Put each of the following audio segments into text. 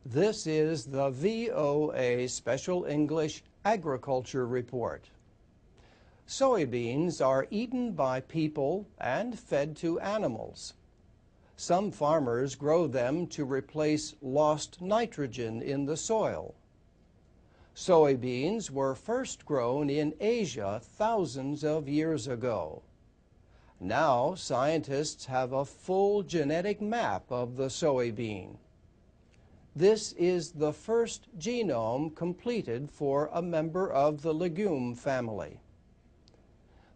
This is the VOA Special English Agriculture Report. Soybeans are eaten by people and fed to animals. Some farmers grow them to replace lost nitrogen in the soil. Soybeans were first grown in Asia thousands of years ago. Now scientists have a full genetic map of the soybean. This is the first genome completed for a member of the legume family.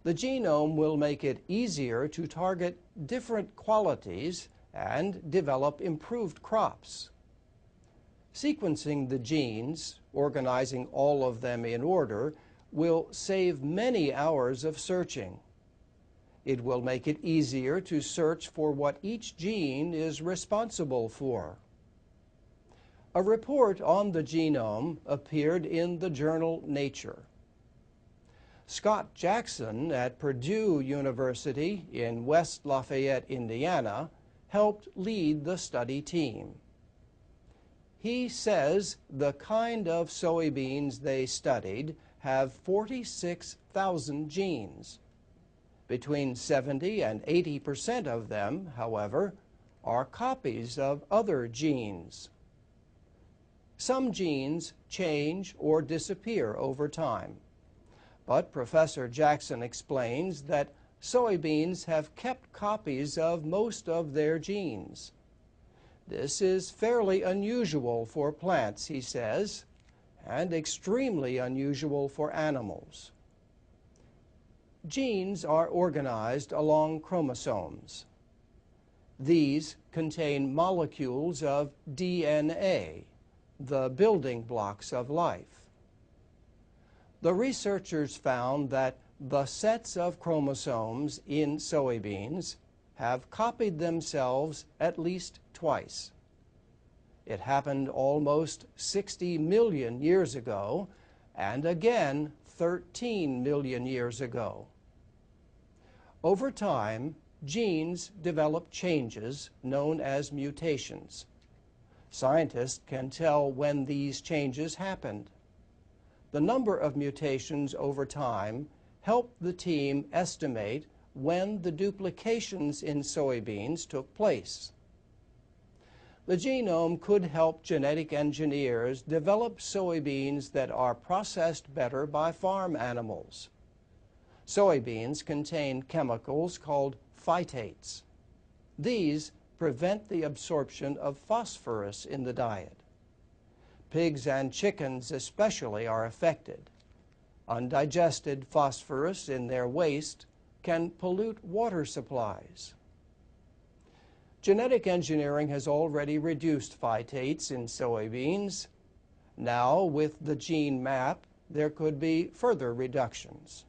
The genome will make it easier to target different qualities and develop improved crops. Sequencing the genes, organizing all of them in order, will save many hours of searching. It will make it easier to search for what each gene is responsible for. A report on the genome appeared in the journal Nature. Scott Jackson at Purdue University in West Lafayette, Indiana, helped lead the study team. He says the kind of soybeans they studied have 46,000 genes. Between 70 and 80% of them, however, are copies of other genes. Some genes change or disappear over time. But Professor Jackson explains that soybeans have kept copies of most of their genes. This is fairly unusual for plants, he says, and extremely unusual for animals. Genes are organized along chromosomes. These contain molecules of DNA, the building blocks of life. The researchers found that the sets of chromosomes in soybeans have copied themselves at least twice. It happened almost 60 million years ago, and again 13 million years ago. Over time, genes develop changes known as mutations. Scientists can tell when these changes happened. The number of mutations over time helped the team estimate when the duplications in soybeans took place. The genome could help genetic engineers develop soybeans that are processed better by farm animals. Soybeans contain chemicals called phytates. These prevent the absorption of phosphorus in the diet. Pigs and chickens especially are affected. Undigested phosphorus in their waste can pollute water supplies. Genetic engineering has already reduced phytates in soybeans. Now, with the gene map, there could be further reductions.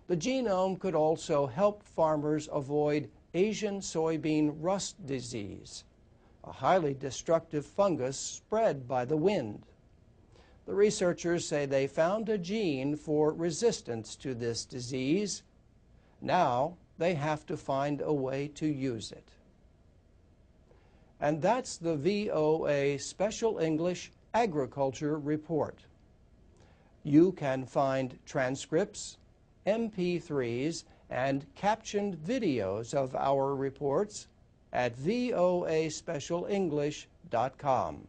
The genome could also help farmers avoid Asian soybean rust disease, a highly destructive fungus spread by the wind. The researchers say they found a gene for resistance to this disease. Now they have to find a way to use it. And that's the VOA Special English Agriculture Report. You can find transcripts, MP3s, and captioned videos of our reports at voaspecialenglish.com.